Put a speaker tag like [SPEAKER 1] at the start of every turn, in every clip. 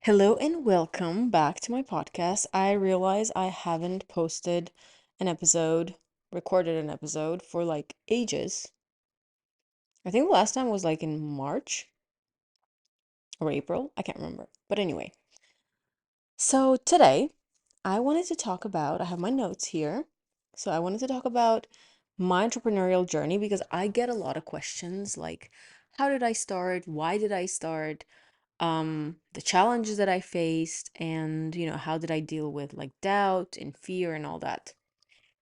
[SPEAKER 1] Hello and welcome back to my podcast. I realize I haven't posted an episode, recorded an episode for like ages. I think the last time was like in March or April. I can't remember. But anyway, so today I wanted to talk about, I have my notes here. So I wanted to talk about my entrepreneurial journey because I get a lot of questions like, how did I start? Why did I start? The challenges that I faced, and how did I deal with like doubt and fear and all that.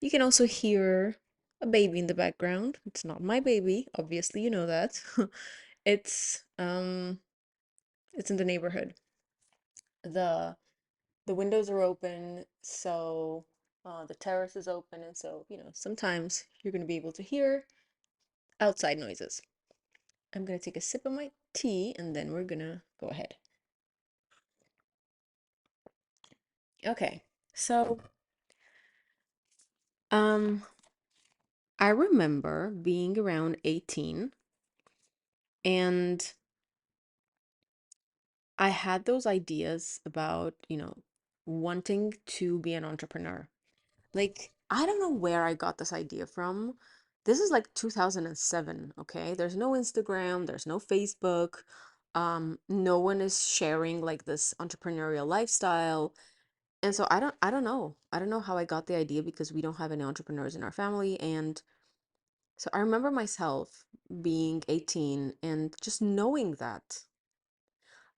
[SPEAKER 1] You can also hear a baby in the background. It's not my baby, obviously, you know that. It's it's in the neighborhood. The the windows are open, so the terrace is open, and so sometimes you're gonna be able to hear outside noises. I'm gonna take a sip of my tea and then we're gonna go ahead. Okay, so um I remember being around 18 and I had those ideas about, wanting to be an entrepreneur. Like, I don't know where I got this idea from. This is like 2007, okay? There's no Instagram, there's no Facebook. No one is sharing like this entrepreneurial lifestyle. And so I don't know. I don't know how I got the idea because we don't have any entrepreneurs in our family. And so I remember myself being 18 and just knowing that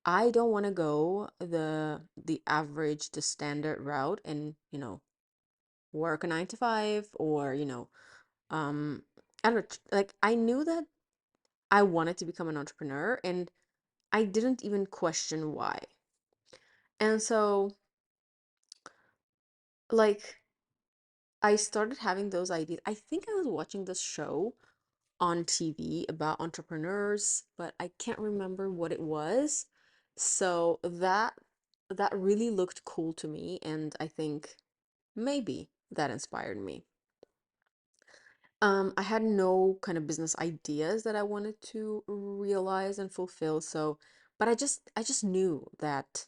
[SPEAKER 1] I don't want to go the average, the standard route and, work a 9 to 5 or, um, I don't know, like I knew that I wanted to become an entrepreneur and I didn't even question why. And so like I started having those ideas. I think I was watching this show on TV about entrepreneurs, but I can't remember what it was. So that really looked cool to me, and I think maybe that inspired me. I had no kind of business ideas that I wanted to realize and fulfill, so but I just knew that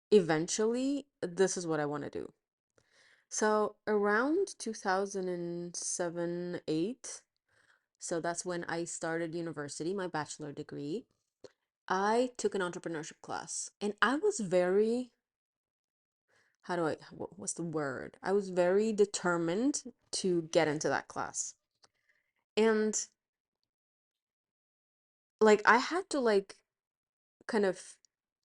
[SPEAKER 1] eventually this is what I want to do. So around 2007, 8, so that's when I started university, my bachelor degree. I took an entrepreneurship class and I was very, how do I, what's the word? I was very determined to get into that class. And like I had to like kind of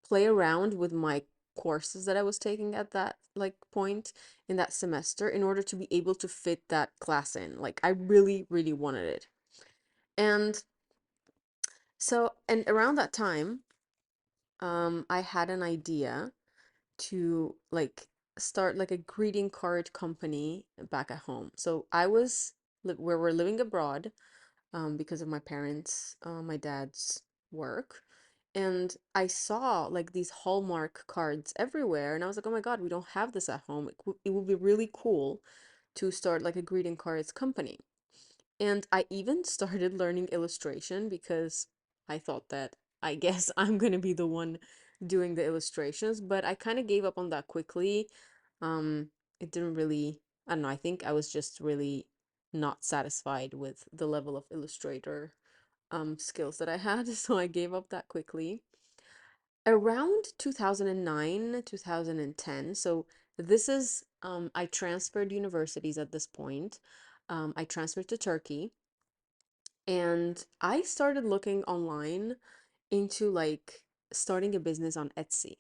[SPEAKER 1] play around with my courses that I was taking at that like point in that semester in order to be able to fit that class in. Like I really, really wanted it. And and around that time, I had an idea to like start like a greeting card company back at home. So I was where we're living abroad because of my parents, my dad's work. And I saw like these Hallmark cards everywhere, and I was like, oh my God, we don't have this at home. It would be really cool to start like a greeting cards company. And I even started learning illustration because I thought that I guess I'm gonna be the one doing the illustrations, but I kind of gave up on that quickly. It didn't really, I don't know, I think I was just really not satisfied with the level of illustrator skills that I had, so I gave up that quickly. Around 2009, 2010, so this is I transferred universities at this point. I transferred to Turkey and I started looking online into like starting a business on Etsy.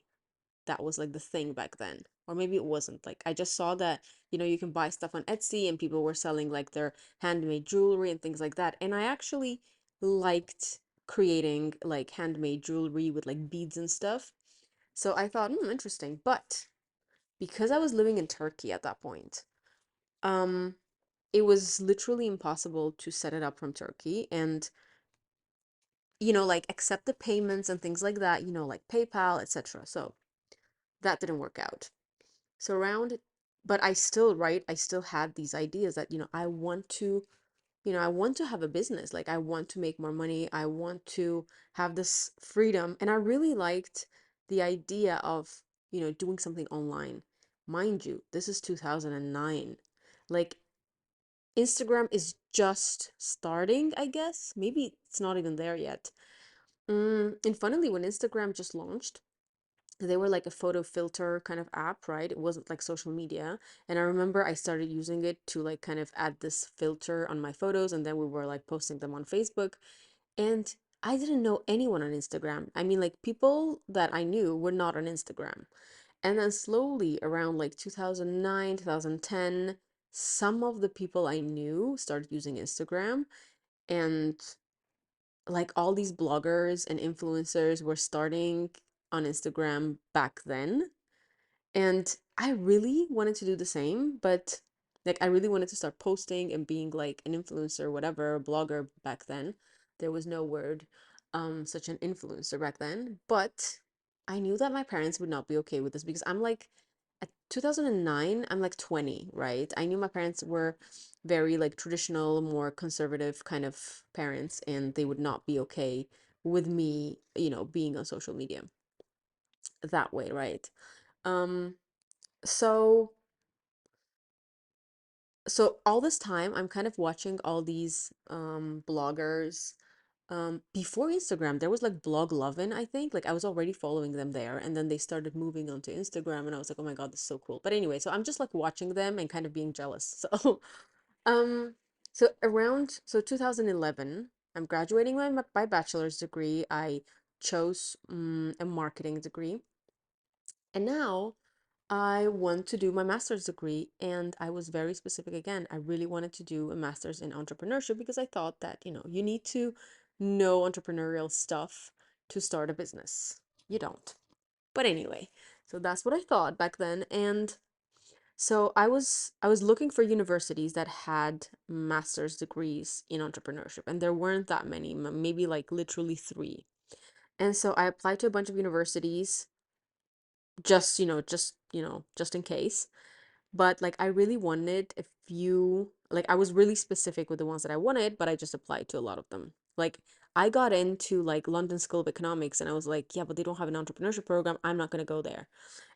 [SPEAKER 1] That was like the thing back then. Or maybe it wasn't. Like I just saw that, you can buy stuff on Etsy and people were selling like their handmade jewelry and things like that. And I actually liked creating like handmade jewelry with like beads and stuff. So I thought, interesting. But because I was living in Turkey at that point, um, it was literally impossible to set it up from Turkey. And like accept the payments and things like that, like PayPal, etc. So that didn't work out. So but I still, right, I still had these ideas that, I want to have a business. Like I want to make more money. I want to have this freedom. And I really liked the idea of, doing something online. Mind you, this is 2009. Like, Instagram is just starting, I guess. Maybe it's not even there yet. And funnily, when Instagram just launched, they were like a photo filter kind of app, right? It wasn't like social media. And I remember I started using it to like kind of add this filter on my photos, and then we were like posting them on Facebook. And I didn't know anyone on Instagram. I mean, like people that I knew were not on Instagram. And then slowly around like 2009, 2010, some of the people I knew started using Instagram, and like all these bloggers and influencers were starting on Instagram back then. And I really wanted to do the same, but like I really wanted to start posting and being like an influencer, whatever, blogger back then. There was no word such an influencer back then, but I knew that my parents would not be okay with this because I'm like at 2009, I'm like 20, right? I knew my parents were very like traditional, more conservative kind of parents, and they would not be okay with me, being on social media that way, right? Um, so so all this time I'm kind of watching all these bloggers. Before Instagram, there was like Blog Lovin', I think. Like I was already following them there, and then they started moving onto Instagram, and I was like, oh my God, this is so cool. But anyway, so I'm just like watching them and kind of being jealous. So um so 2011, I'm graduating my bachelor's degree. I chose a marketing degree. And now I want to do my master's degree, and I was very specific again. I really wanted to do a master's in entrepreneurship because I thought that, you need to know entrepreneurial stuff to start a business. You don't. But anyway, so that's what I thought back then. And so I was looking for universities that had master's degrees in entrepreneurship, and there weren't that many, maybe like literally three. And so I applied to a bunch of universities just in case. But like I really wanted a few, like I was really specific with the ones that I wanted, but I just applied to a lot of them. Like I got into like London School of Economics, and I was like, yeah, but they don't have an entrepreneurship program. I'm not going to go there.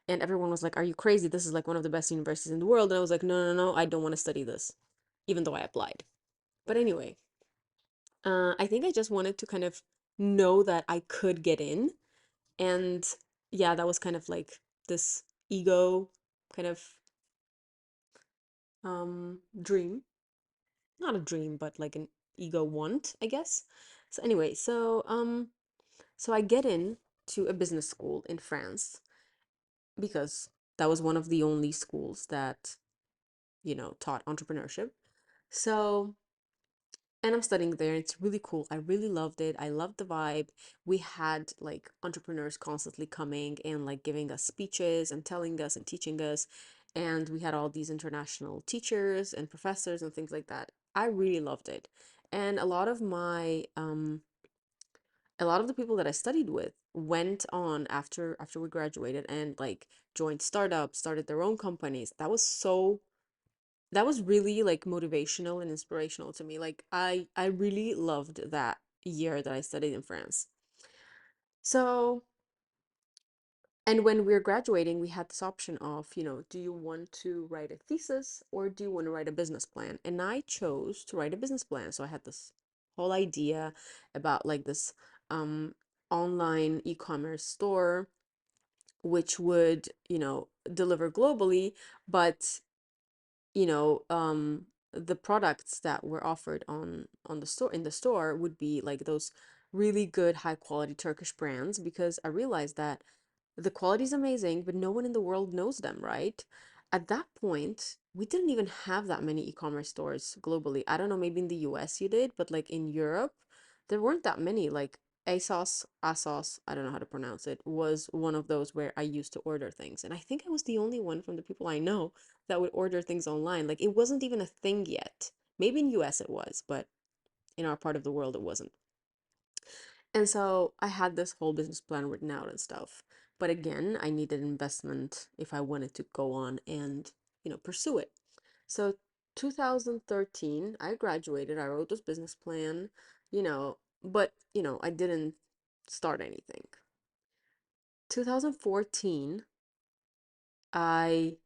[SPEAKER 1] And everyone was like, are you crazy? This is like one of the best universities in the world. And I was like, no, no, no, I don't want to study this, even though I applied. But anyway, I think I just wanted to kind of know that I could get in. And yeah, that was kind of like this ego kind of dream. Not a dream, but like an ego want, I guess. So anyway, so I get in to a business school in France because that was one of the only schools that, taught entrepreneurship. So, and I'm studying there. It's really cool. I really loved it. I loved the vibe. We had like entrepreneurs constantly coming and like giving us speeches and telling us and teaching us. And we had all these international teachers and professors and things like that. I really loved it. And a lot of the people that I studied with went on after we graduated and like joined startups, started their own companies. That was really like motivational and inspirational to me. Like I really loved that year that I studied in France. So, and when we were graduating, we had this option of, do you want to write a thesis or do you want to write a business plan? And I chose to write a business plan. So I had this whole idea about like this um online e-commerce store which would, deliver globally, but the products that were offered on the store in the store would be like those really good high quality Turkish brands because I realized that the quality is amazing, but no one in the world knows them, right? At that point, we didn't even have that many e-commerce stores globally. I don't know, maybe in the US you did, but like in Europe, there weren't that many. Like ASOS, I don't know how to pronounce it, was one of those where I used to order things. And I think I was the only one from the people I know that would order things online. Like it wasn't even a thing yet. Maybe in US it was, but in our part of the world it wasn't. And so I had this whole business plan written out and stuff. But again, I needed investment if I wanted to go on and, pursue it. So 2013, I graduated, I wrote this business plan, but, I didn't start anything. 2014, I,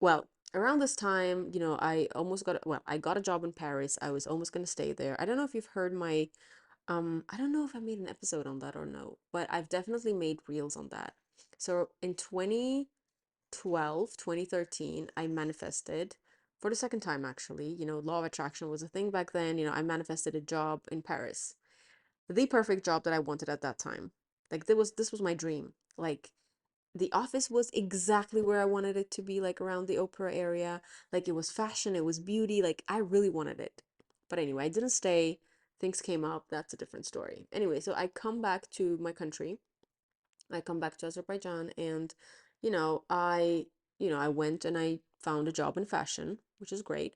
[SPEAKER 1] well, around this time, I almost got, well, I got a job in Paris. I was almost going to stay there. I don't know if you've heard my, I don't know if I made an episode on that or no, but I've definitely made reels on that. So in 2012, 2013, I manifested for the second time, actually. Law of attraction was a thing back then. I manifested a job in Paris, the perfect job that I wanted at that time. Like, this was my dream. Like, the office was exactly where I wanted it to be, like around the opera area. Like, it was fashion, it was beauty. Like, I really wanted it. But anyway, I didn't stay. Things came up. That's a different story. Anyway, so I come back to my country. I come back to Azerbaijan, and I went and I found a job in fashion, which is great.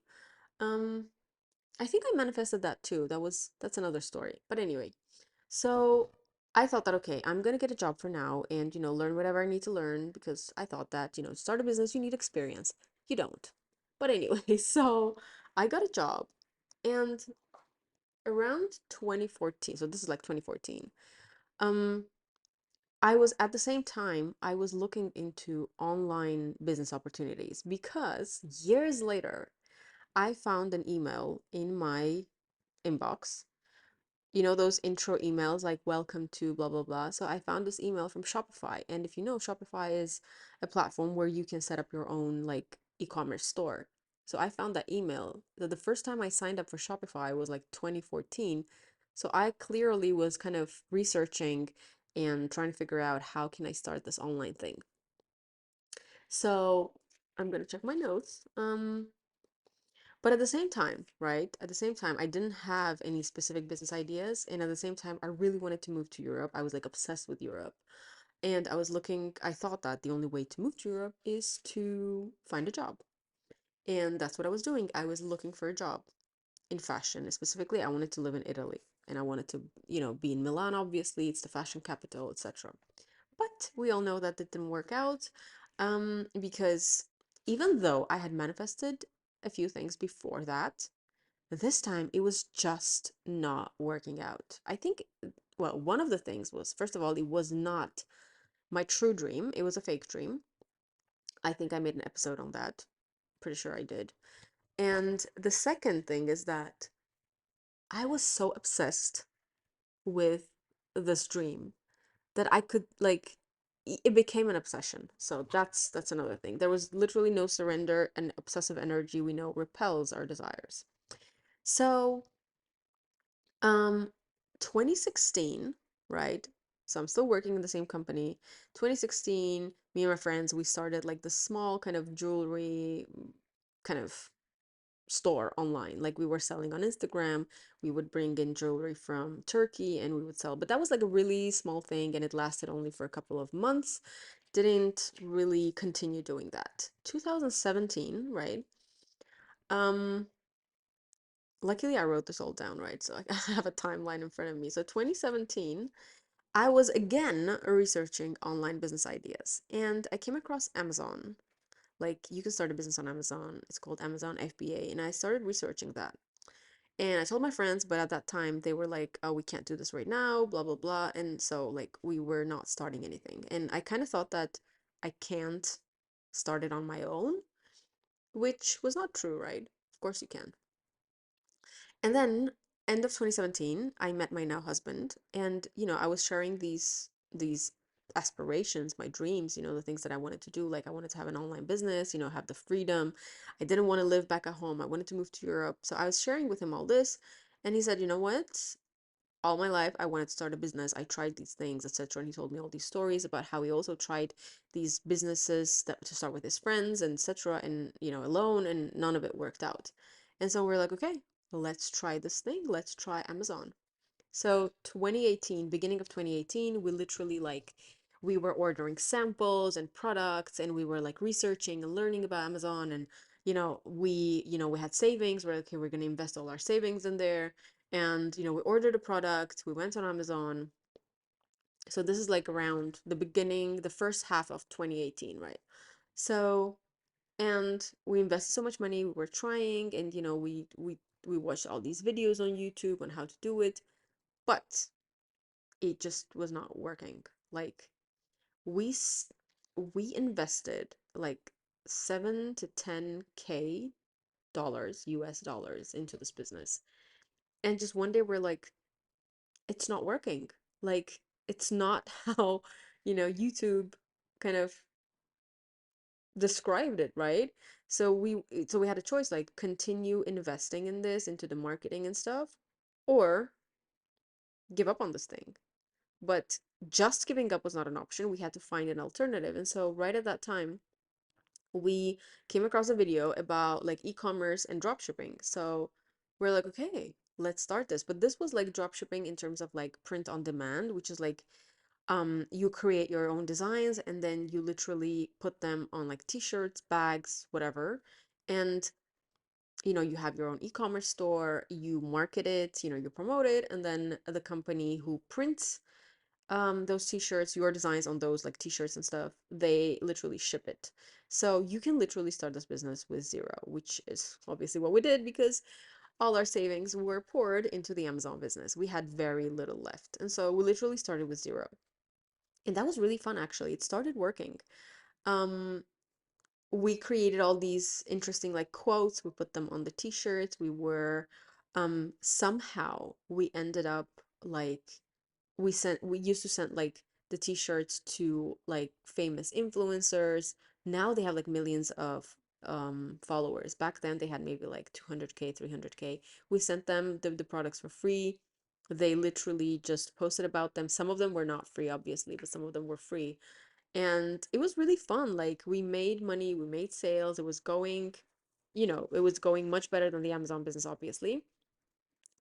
[SPEAKER 1] Um, I think I manifested that too. That's another story. But anyway, so I thought that, okay, I'm gonna get a job for now and, learn whatever I need to learn, because I thought that, to start a business, you need experience. You don't. But anyway, so I got a job, and around 2014, so this is like 2014, um, I was at the same time, I was looking into online business opportunities, because years later, I found an email in my inbox, those intro emails like welcome to blah blah blah. So I found this email from Shopify, and if you know, Shopify is a platform where you can set up your own like e-commerce store. So I found that email. The first time I signed up for Shopify was like 2014. So I clearly was kind of researching and trying to figure out how can I start this online thing. So I'm gonna check my notes. But at the same time, right? At the same time, I didn't have any specific business ideas. And at the same time, I really wanted to move to Europe. I was like obsessed with Europe. And I thought that the only way to move to Europe is to find a job. And that's what I was doing. I was looking for a job in fashion. Specifically, I wanted to live in Italy. And I wanted to, be in Milan, obviously. It's the fashion capital, etc. But we all know that it didn't work out, because even though I had manifested a few things before that, this time it was just not working out. I think, well, one of the things was, first of all, it was not my true dream. It was a fake dream. I think I made an episode on that. Pretty sure I did. And the second thing is that I was so obsessed with this dream that I could like it became an obsession. So that's another thing. There was literally no surrender, and obsessive energy, we know, repels our desires. So, um 2016, right? So I'm still working in the same company. 2016, me and my friends, we started like the small kind of jewelry kind of store online. Like, we were selling on Instagram. We would bring in jewelry from Turkey and we would sell. But that was like a really small thing, and it lasted only for a couple of months. Didn't really continue doing that. 2017, right? Um, Luckily I wrote this all down, right? So I have a timeline in front of me. So 2017, I was again researching online business ideas, and I came across Amazon. Like, you can start a business on Amazon. It's called Amazon FBA, and I started researching that. And I told my friends, but at that time they were like, "Oh, we can't do this right now, blah blah blah." And so like we were not starting anything. And I kind of thought that I can't start it on my own, which was not true, right? Of course you can. And then end of 2017, I met my now husband, and I was sharing these aspirations, my dreams, the things that I wanted to do. Like, I wanted to have an online business, have the freedom. I didn't want to live back at home. I wanted to move to Europe. So I was sharing with him all this, and he said, "You know what? All my life I wanted to start a business. I tried these things, etc." And he told me all these stories about how he also tried these businesses that to start with his friends and etc. and alone, and none of it worked out. And so we're like, okay, let's try this thing. Let's try Amazon. So 2018, beginning of 2018, we literally like we were ordering samples and products, and we were like researching and learning about Amazon. And we had savings. We're like, okay, we're going to invest all our savings in there. And we ordered a product, we went on Amazon. So this is like around the beginning, the first half of 2018, right? So, and we invested so much money, we were trying, and we watched all these videos on YouTube on how to do it, but it just was not working. Like we s- we invested like 7 to 10K dollars, US dollars into this business. And just one day we're like, it's not working. Like it's not how, YouTube kind of described it, right? So we had a choice, like continue investing in this into the marketing and stuff, or give up on this thing. But just giving up was not an option. We had to find an alternative. And so right at that time, we came across a video about like e-commerce and drop shipping. So we're like, okay, let's start this. But this was like drop shipping in terms of like print on demand, which is like you create your own designs and then you literally put them on like t-shirts, bags, whatever. And you have your own e-commerce store, you market it, you promote it, and then the company who prints those t-shirts, your designs on those like t-shirts and stuff, they literally ship it. So you can literally start this business with zero, which is obviously what we did because all our savings were poured into the Amazon business. We had very little left. And so we literally started with zero. And that was really fun actually. It started working. Um, we created all these interesting like quotes. We put them on the t-shirts. Somehow we ended up like we used to send like the t-shirts to like famous influencers. Now they have like millions of followers. Back then they had maybe like 200K, 300K. We sent them the products for free. They literally just posted about them. Some of them were not free, obviously, but some of them were free. And it was really fun. Like we made money, we made sales. It was going much better than the Amazon business, obviously.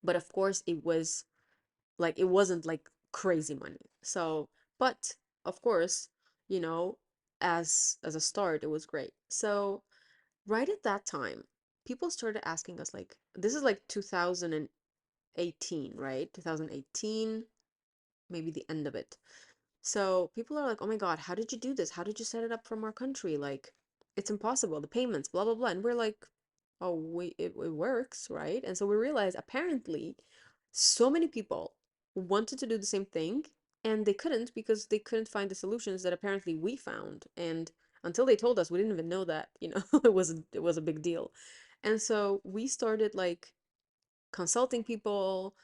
[SPEAKER 1] But of course, it wasn't like crazy money. So, but of course, you know, as a start, it was great. So, right at that time, people started asking us like, this is like 2018, right? 2018, maybe the end of it. So people are like, oh my God, how did you do this? How did you set it up from our country? Like, it's impossible. The payments, blah, blah, blah. And we're like, oh, it works, right? And so we realized apparently so many people wanted to do the same thing and they couldn't because they couldn't find the solutions that apparently we found. And until they told us, we didn't even know that, it was a big deal. And so we started like consulting people.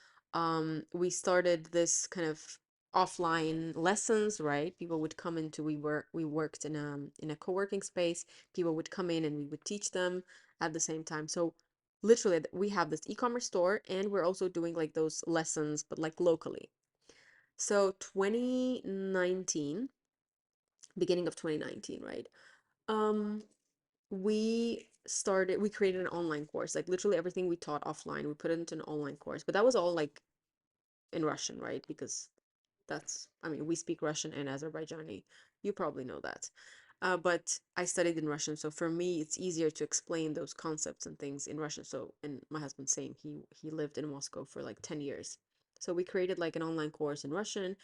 [SPEAKER 1] We started this kind of offline lessons, right? People would come into we worked in a co-working space. People would come in and we would teach them at the same time. So literally we have this e-commerce store and we're also doing like those lessons, but like locally. So 2019, beginning of 2019, right? Um, we created an online course, like literally everything we taught offline, we put it into an online course, but that was all like in Russian, right? Because I mean, we speak Russian and Azerbaijani. You probably know that. But I studied in Russian, so for me, it's easier to explain those concepts and things in Russian. So, and my husband's same. He lived in Moscow for like 10 years. So we created like an online course in Russian.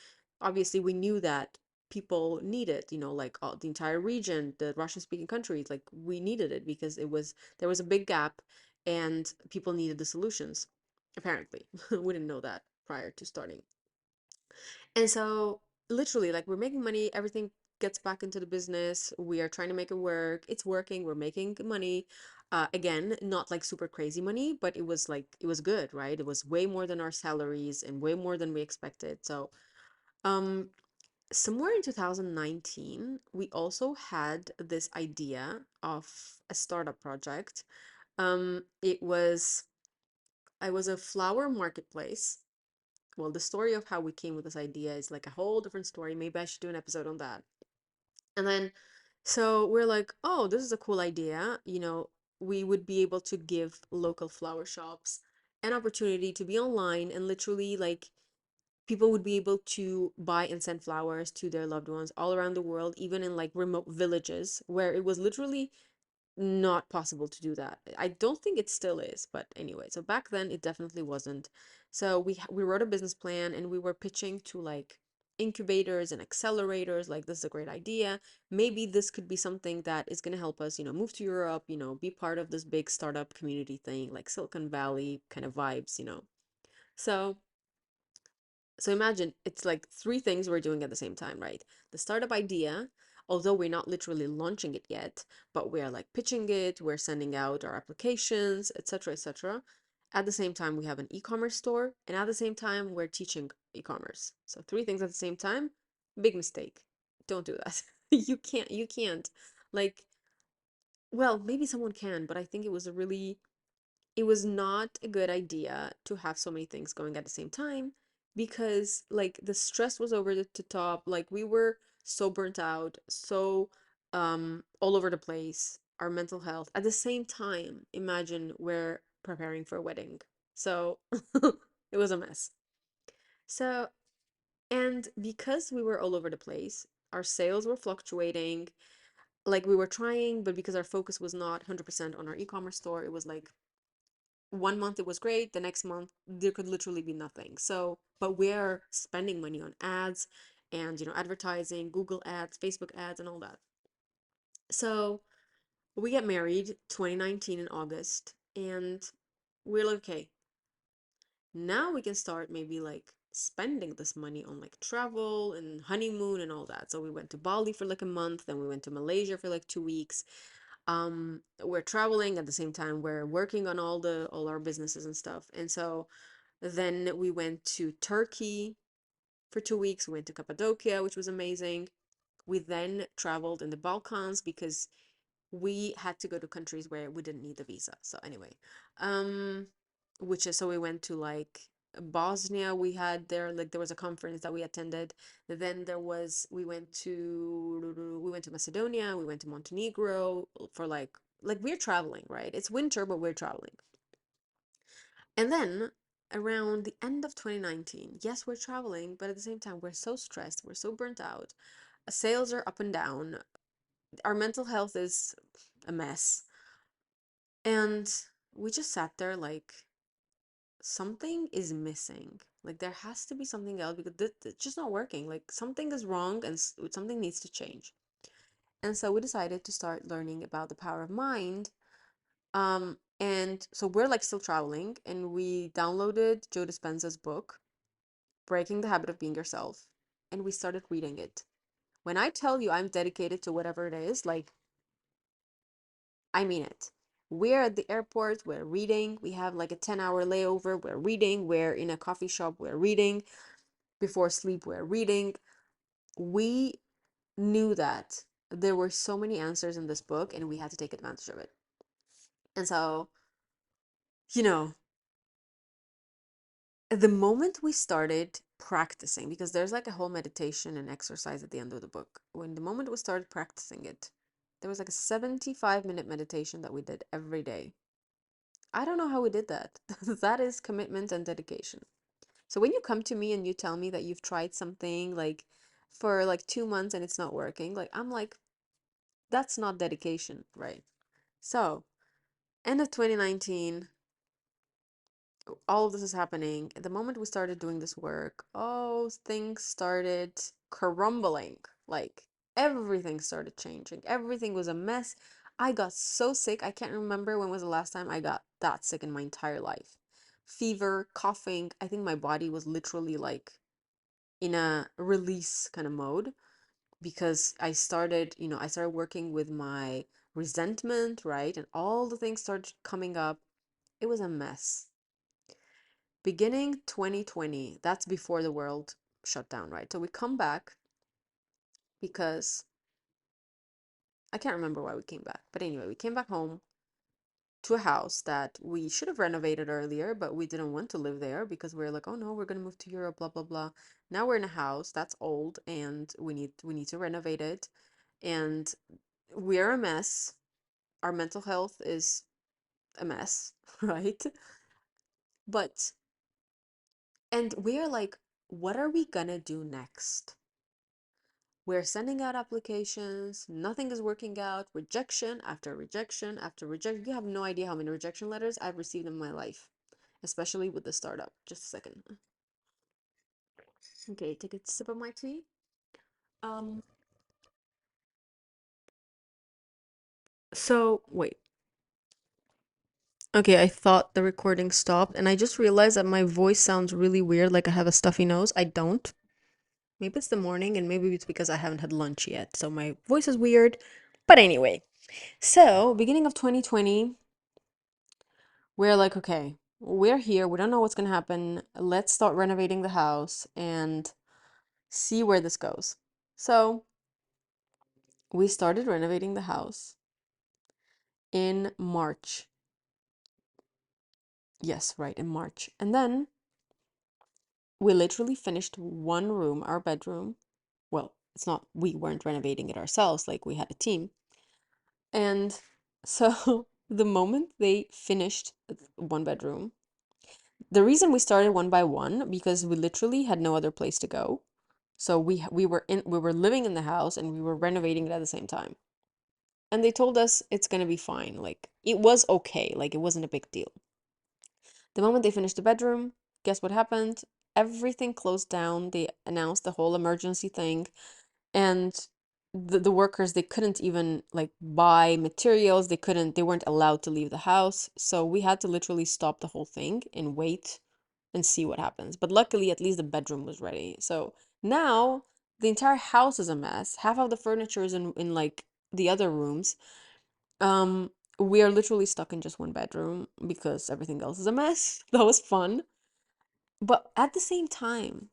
[SPEAKER 1] Obviously, we knew that people need it, like the entire region, the Russian-speaking countries, like we needed it because there was a big gap and people needed the solutions. Apparently, we didn't know that prior to starting. And so literally like we're making money, everything gets back into the business. We are trying to make it work. It's working. We're making money. Again, not like super crazy money, but it was good, right? It was way more than our salaries and way more than we expected. So, um, somewhere in 2019, we also had this idea of a startup project. It was I was a flower marketplace. Well, the story of how we came with this idea is like a whole different story. Maybe I should do an episode on that. And then, so we're like, oh, this is a cool idea. We would be able to give local flower shops an opportunity to be online and literally like people would be able to buy and send flowers to their loved ones all around the world, even in like remote villages where it was literally not possible to do that. I don't think it still is, but anyway, so back then it definitely wasn't. So we wrote a business plan and we were pitching to like incubators and accelerators like this is a great idea. Maybe this could be something that is going to help us, move to Europe, be part of this big startup community thing like Silicon Valley kind of vibes. So So imagine it's like three things we're doing at the same time, right? The startup idea, although we're not literally launching it yet, but we're like pitching it, we're sending out our applications, etc., etc. At the same time, we have an e-commerce store, and at the same time, we're teaching e-commerce. So three things at the same time, big mistake. Don't do that. You can't. Like, well, maybe someone can, but I think it was not a good idea to have so many things going at the same time because like the stress was over the top. Like we were so burnt out, so all over the place, our mental health at the same time. Imagine we're preparing for a wedding, so it was a mess. So, and because we were all over the place, our sales were fluctuating. Like we were trying, but because our focus was not 100% on our e-commerce store, it was like one month it was great, the next month there could literally be nothing. So, but we're spending money on ads and, advertising, Google ads, Facebook ads, and all that. So, we get married 2019 in August, and we're like, okay, now we can start maybe like spending this money on like travel and honeymoon and all that. So, we went to Bali for like a month, then we went to Malaysia for like 2 weeks. We're traveling at the same time we're working on all our businesses and stuff. And so then we went to Turkey for 2 weeks. We went to Cappadocia, which was amazing. We then traveled in the Balkans because we had to go to countries where we didn't need the visa. So anyway, um, which is so we went to like Bosnia. We had there like there was a conference that we attended. Then we went to Macedonia. We went to Montenegro for like we're traveling, right? It's winter, but we're traveling. And then around the end of 2019, yes, we're traveling, but at the same time, we're so stressed, we're so burnt out. Sales are up and down. Our mental health is a mess. And we just sat there like something is missing. Like there has to be something else because it's just not working. Like something is wrong and something needs to change. And so we decided to start learning about the power of mind. And so we're like still traveling and we downloaded Joe Dispenza's book Breaking the Habit of Being Yourself, and we started reading it. When I tell you I'm dedicated to whatever it is, like, I mean it. We're at the airport, we're reading, we have like a 10-hour layover, we're reading, we're in a coffee shop, we're reading, before sleep, we're reading. We knew that there were so many answers in this book, and we had to take advantage of it. And so, you know, the moment we started practicing, because there's like a whole meditation and exercise at the end of the book, when the moment we started practicing it, there was like a 75-minute meditation that we did every day. I don't know how we did that. That is commitment and dedication. So when you come to me and you tell me that you've tried something like for like 2 months and it's not working, like I'm like, that's not dedication, right? So, end of 2019, all of this is happening. At the moment we started doing this work, oh, things started crumbling. Like everything started changing. Everything was a mess. I got so sick. I can't remember when was the last time I got that sick in my entire life. Fever, coughing. I think my body was literally like in a release kind of mode because I started working with my resentment, right? And all the things started coming up. It was a mess. Beginning 2020, that's before the world shut down, right? So we come back because I can't remember why we came back. But anyway, we came back home to a house that we should have renovated earlier, but we didn't want to live there because we are like, oh no, we're gonna move to Europe, blah blah blah. Now we're in a house that's old and we need to renovate it. And we're a mess. Our mental health is a mess, right? But and we're like, what are we gonna do next? We're sending out applications, nothing is working out, rejection after rejection after rejection. You have no idea how many rejection letters I've received in my life, especially with the startup. Just a second. Okay, take a sip of my tea. Um, so wait. Okay, I thought the recording stopped, and I just realized that my voice sounds really weird, like I have a stuffy nose. I don't. Maybe it's the morning, and maybe it's because I haven't had lunch yet, so my voice is weird. But anyway, so beginning of 2020, we're like, okay, we're here. We don't know what's gonna happen. Let's start renovating the house and see where this goes. So we started renovating the house in March. Yes, right, in March. And then we literally finished one room, our bedroom. Well, it's not, we weren't renovating it ourselves, like we had a team. And so the moment they finished one bedroom, the reason we started one by one, because we literally had no other place to go. So we were living in the house and we were renovating it at the same time. And they told us it's gonna be fine. Like it was okay, like it wasn't a big deal. The moment they finished the bedroom, guess what happened? Everything closed down. They announced the whole emergency thing, and the workers, they couldn't even like buy materials. They weren't allowed to leave the house. So we had to literally stop the whole thing and wait and see what happens. But luckily, at least the bedroom was ready. So now the entire house is a mess. Half of the furniture is in like the other rooms. Um, we are literally stuck in just one bedroom because everything else is a mess. That was fun. But at the same time,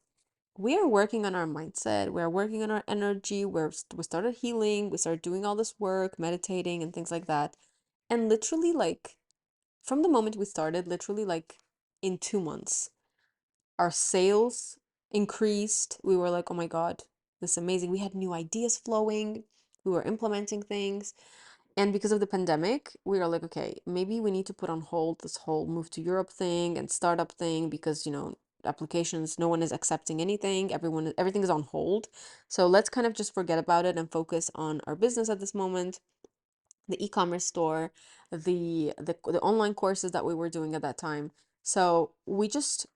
[SPEAKER 1] we are working on our mindset. We are working on our energy. We started healing. We started doing all this work, meditating and things like that. And literally, like, from the moment we started, literally, like, in 2 months, our sales increased. We were like, oh my God, this is amazing. We had new ideas flowing. We were implementing things. And because of the pandemic, we were like, okay, maybe we need to put on hold this whole move to Europe thing and startup thing because, applications, no one is accepting anything. Everything is on hold. So let's kind of just forget about it and focus on our business at this moment, the e-commerce store, the online courses that we were doing at that time. So we just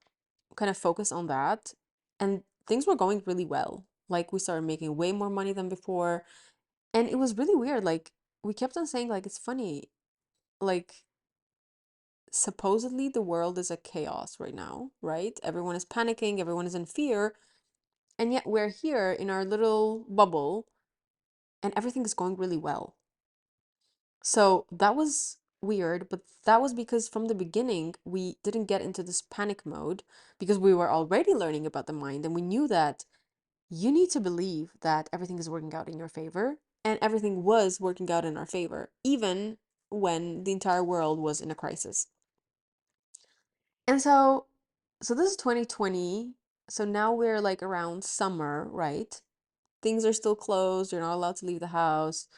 [SPEAKER 1] kind of focused on that, and things were going really well. Like we started making way more money than before. And it was really weird. Like we kept on saying, like, it's funny, like supposedly the world is a chaos right now, right? Everyone is panicking, everyone is in fear, and yet we're here in our little bubble and everything is going really well. So that was weird, but that was because from the beginning we didn't get into this panic mode because we were already learning about the mind, and we knew that you need to believe that everything is working out in your favor, and everything was working out in our favor, even when the entire world was in a crisis. And so this is 2020. So now we're like around summer, right? Things are still closed. You're not allowed to leave the house.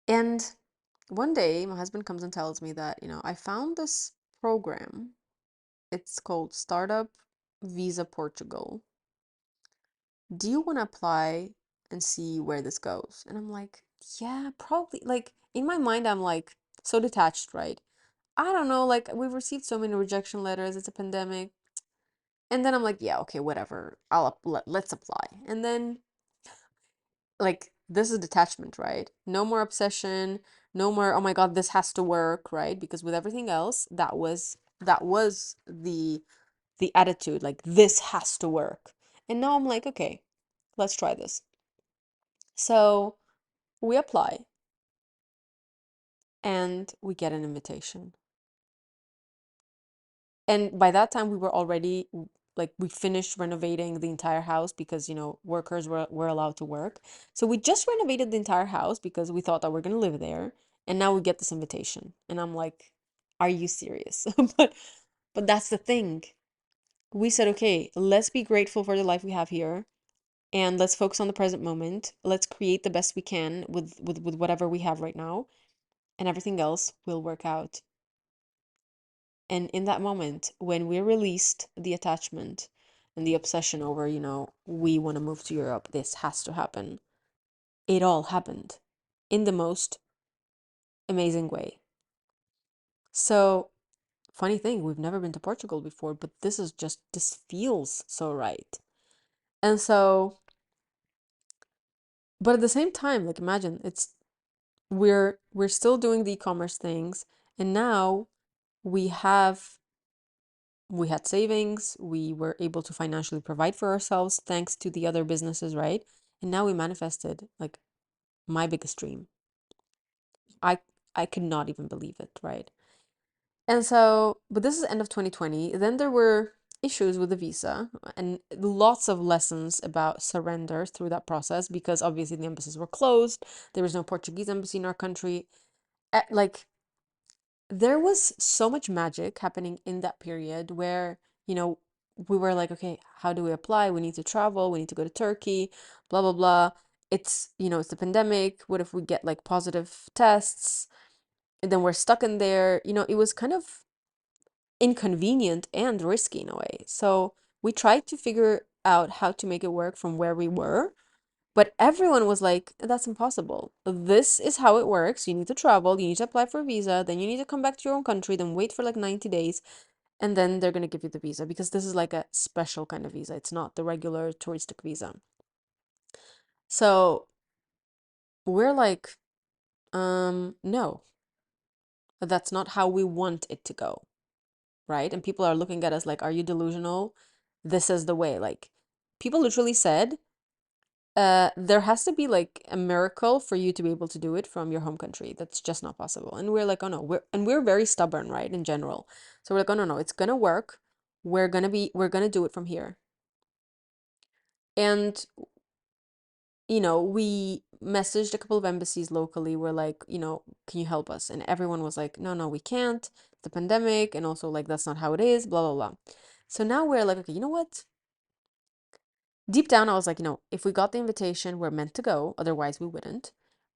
[SPEAKER 1] And one day my husband comes and tells me that, I found this program. It's called Startup Visa Portugal. Do you want to apply and see where this goes? And I'm like, yeah, probably. Like in my mind, I'm like so detached, right? I don't know. Like we've received so many rejection letters. It's a pandemic. And then I'm like, yeah, okay, whatever. Let's apply. And then like this is detachment, right? No more obsession, no more, oh my God, this has to work, right? Because with everything else, that was the attitude, like this has to work. And now I'm like, okay, let's try this. So we apply and we get an invitation. And by that time we were already like we finished renovating the entire house because workers were allowed to work. So we just renovated the entire house because we thought that we're gonna live there, and now we get this invitation and I'm like, are you serious? But that's the thing. We said, okay, let's be grateful for the life we have here, and let's focus on the present moment. Let's create the best we can with whatever we have right now, and everything else will work out. And in that moment, when we released the attachment and the obsession over, we want to move to Europe, this has to happen, it all happened in the most amazing way. So, funny thing, we've never been to Portugal before, but this feels so right. And so, but at the same time, like imagine we're still doing the e-commerce things, and now we had savings, we were able to financially provide for ourselves thanks to the other businesses, right? And now we manifested like my biggest dream. I I could not even believe it, right? And so, but this is end of 2020. Then there were issues with the visa and lots of lessons about surrender through that process because obviously the embassies were closed. There was no Portuguese embassy in our country. Like there was so much magic happening in that period where, you know, we were like, okay, how do we apply? We need to travel, we need to go to Turkey, blah, blah, blah. It's, it's the pandemic. What if we get like positive tests? And then we're stuck in there. It was kind of inconvenient and risky in a way. So we tried to figure out how to make it work from where we were. But everyone was like, that's impossible. This is how it works. You need to travel, you need to apply for a visa, then you need to come back to your own country, then wait for like 90 days, and then they're going to give you the visa because this is like a special kind of visa. It's not the regular touristic visa. So we're like, no, that's not how we want it to go, right? And people are looking at us like, are you delusional? This is the way. Like, people literally said, there has to be like a miracle for you to be able to do it from your home country. That's just not possible. And we're like, oh no, we're very stubborn, right? In general. So we're like, oh no, no, it's gonna work. We're gonna do it from here. And we messaged a couple of embassies locally. We're like, can you help us? And everyone was like, no, no, we can't. The pandemic, and also like that's not how it is, blah, blah, blah. So now we're like, okay, you know what? Deep down, I was like, if we got the invitation, we're meant to go. Otherwise, we wouldn't.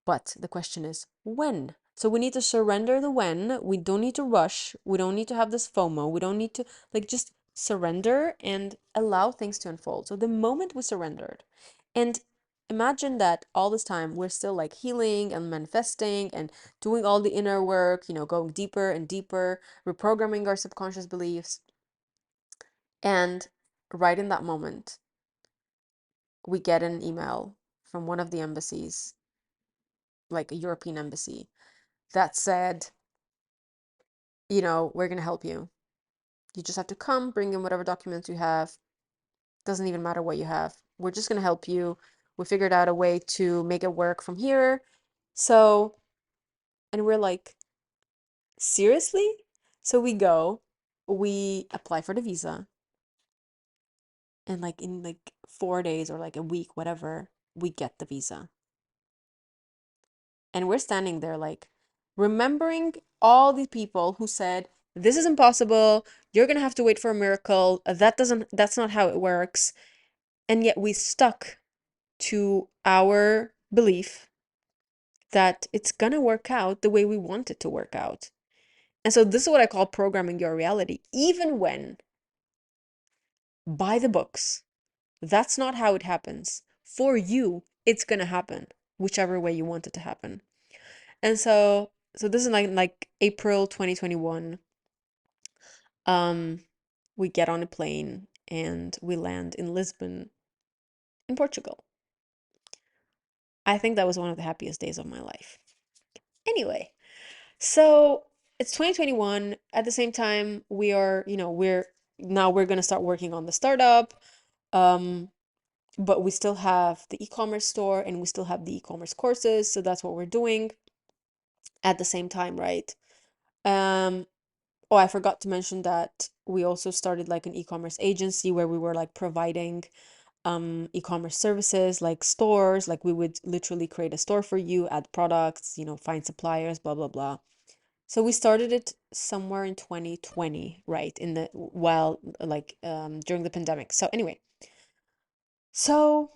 [SPEAKER 1] But the question is, when? So we need to surrender the when. We don't need to rush. We don't need to have this FOMO. We don't need to, like, just surrender and allow things to unfold. So the moment we surrendered, and imagine that all this time we're still like healing and manifesting and doing all the inner work, going deeper and deeper, reprogramming our subconscious beliefs. And right in that moment, we get an email from one of the embassies, like a European embassy, that said, we're going to help you. You just have to come, bring in whatever documents you have. Doesn't even matter what you have. We're just going to help you. We figured out a way to make it work from here. So, and we're like, seriously? So we go, we apply for the visa, and like in like 4 days or like a week, whatever, we get the visa. And we're standing there like remembering all the people who said, this is impossible. You're going to have to wait for a miracle. That's not how it works. And yet we stuck to our belief that it's going to work out the way we want it to work out. And so this is what I call programming your reality. Even when by the books, that's not how it happens. For you, it's going to happen whichever way you want it to happen. And so this is like April 2021. We get on a plane and we land in Lisbon, in Portugal. I think that was one of the happiest days of my life. Anyway, so it's 2021. At the same time, we're going to start working on the startup. But we still have the e-commerce store and we still have the e-commerce courses. So that's what we're doing at the same time, right? Um, Oh, I forgot to mention that we also started like an e-commerce agency where we were like providing e-commerce services like stores, like we would literally create a store for you, add products, find suppliers, blah blah blah. So we started it somewhere in 2020, right? During the pandemic. So anyway, so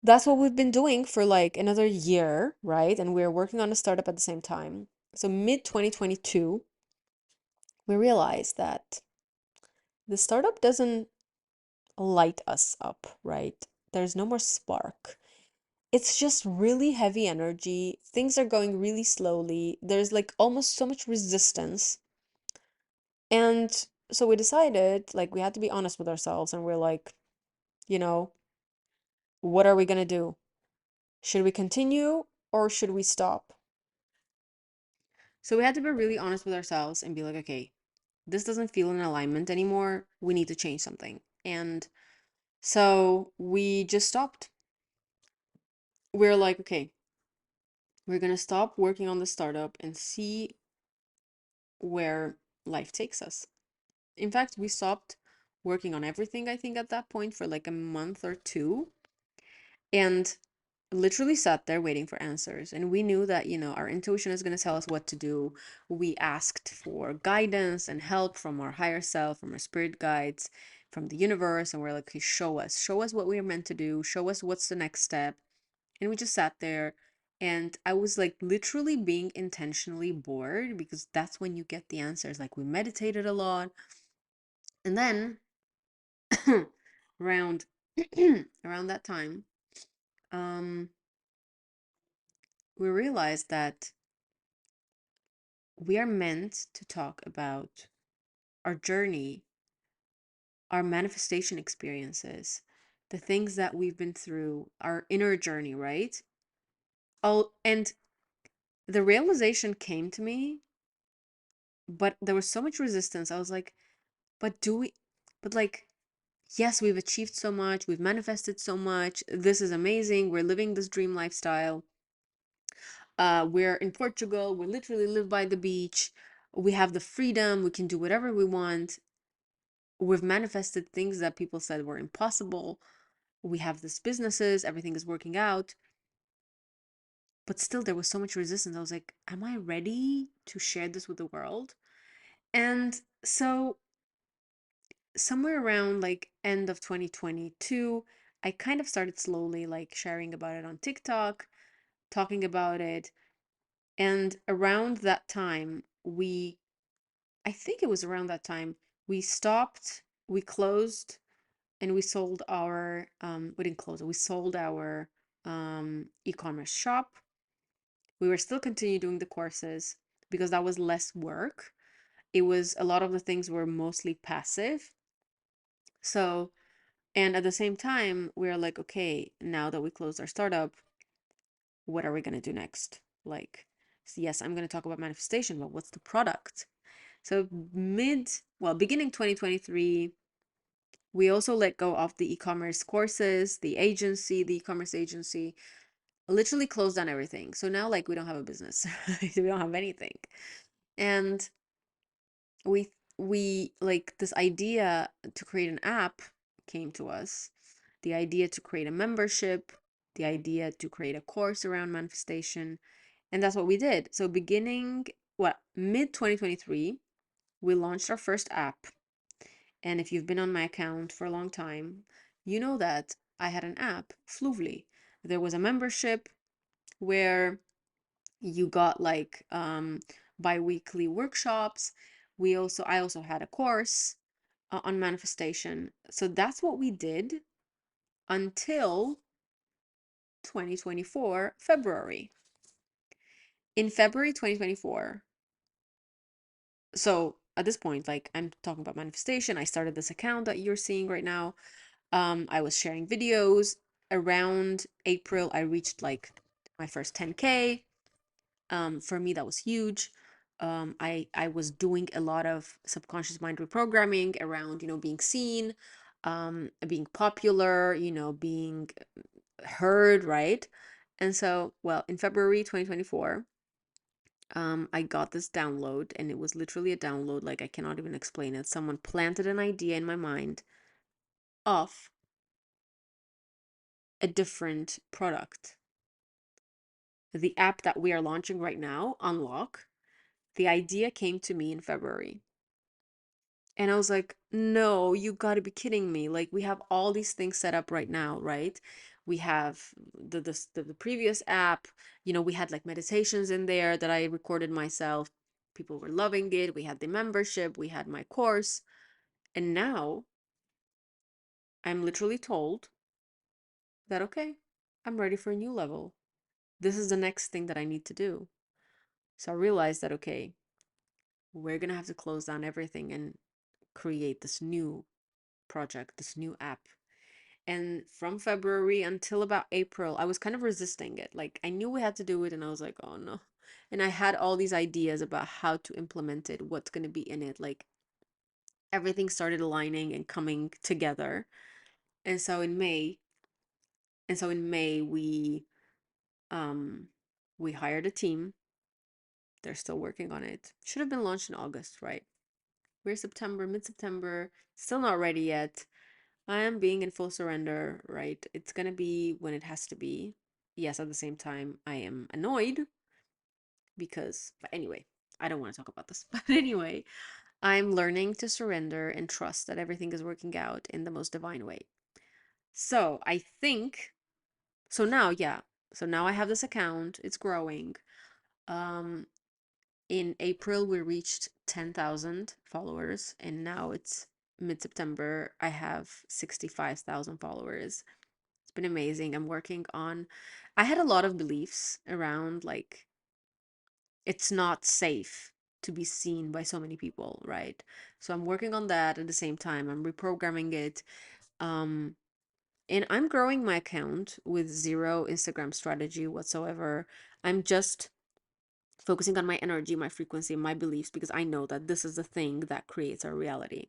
[SPEAKER 1] that's what we've been doing for like another year, right? And we're working on a startup at the same time. So mid 2022, we realized that the startup doesn't light us up, right? There's no more spark. It's just really heavy energy. Things are going really slowly. There's like almost so much resistance. And so we decided, like, we had to be honest with ourselves and we're like, you know, what are we going to do? Should we continue or should we stop? So we had to be really honest with ourselves and be like, okay, this doesn't feel in alignment anymore. We need to change something. And so we just stopped. We're like, okay, we're going to stop working on the startup and see where life takes us. In fact, we stopped working on everything, I think, at that point for like a month or two, and literally sat there waiting for answers. And we knew that, our intuition is going to tell us what to do. We asked for guidance and help from our higher self, from our spirit guides, from the universe. And we're like, okay, show us what we are meant to do, show us what's the next step. And we just sat there. And I was like literally being intentionally bored because that's when you get the answers. Like we meditated a lot. And then around around that time, um, we realized that we are meant to talk about our journey, our manifestation experiences, the things that we've been through, our inner journey, right? Oh, and the realization came to me, but there was so much resistance. I was like, but do we, but like, yes, we've achieved so much, we've manifested so much, this is amazing, we're living this dream lifestyle. We're in Portugal, we literally live by the beach, we have the freedom, we can do whatever we want. We've manifested things that people said were impossible. We have these businesses, everything is working out. But still, there was so much resistance. I was like, am I ready to share this with the world? And so, somewhere around like end of 2022, I kind of started slowly like sharing about it on TikTok, talking about it. And around that time, I think it was around that time, we stopped, we closed, and we sold our we didn't close it, we sold our e-commerce shop. We were still continue doing the courses because that was less work. It was a lot of the things were mostly passive. So, and at the same time we are like, okay, now that we closed our startup, what are we going to do next? Like, yes, I'm going to talk about manifestation, but what's the product? So beginning 2023, we also let go of the e-commerce courses, the e-commerce agency, literally closed down everything. So now like we don't have a business. We don't have anything. And we we like this idea to create an app came to us. The idea to create a membership, the idea to create a course around manifestation, and that's what we did. So mid 2023, we launched our first app. And if you've been on my account for a long time, you know that I had an app, Fluvly. There was a membership where you got like bi-weekly workshops. I also had a course on manifestation. So that's what we did until 2024 February. In February 2024, so at this point, like I'm talking about manifestation, I started this account that you're seeing right now. I was sharing videos. Around April, I reached like my first 10K. For me, that was huge. I was doing a lot of subconscious mind reprogramming around, being seen, being popular, being heard, right? And so, well, in February 2024, I got this download, and it was literally a download, like I cannot even explain it. Someone planted an idea in my mind of a different product. The app that we are launching right now, Unlock, the idea came to me in February. And I was like, no, you gotta be kidding me. Like, we have all these things set up right now, right? We have the previous app, we had like meditations in there that I recorded myself. People were loving it. We had the membership, we had my course. And now I'm literally told that, okay, I'm ready for a new level. This is the next thing that I need to do. So I realized that, okay, we're gonna have to close down everything and create this new project, this new app. And from February until about April, I was kind of resisting it. Like I knew we had to do it, and I was like, oh no. And I had all these ideas about how to implement it, what's going to be in it. Like everything started aligning and coming together. And so in May, um we hired a team. They're still working on it. Should have been launched in August, right? We're September, mid-September, still not ready yet. I am being in full surrender, right? It's gonna be when it has to be. Yes, at the same time, I am annoyed because, but anyway, I don't want to talk about this. But anyway, I'm learning to surrender and trust that everything is working out in the most divine way. So I think, so now, yeah. So now I have this account, it's growing. Um, in April, we reached 10,000 followers, and now it's mid-September. I have 65,000 followers. It's been amazing. I'm working on, I had a lot of beliefs around like it's not safe to be seen by so many people, right? So I'm working on that at the same time. I'm reprogramming it. Um, and I'm growing my account with zero Instagram strategy whatsoever. I'm just focusing on my energy, my frequency, my beliefs, because I know that this is the thing that creates our reality.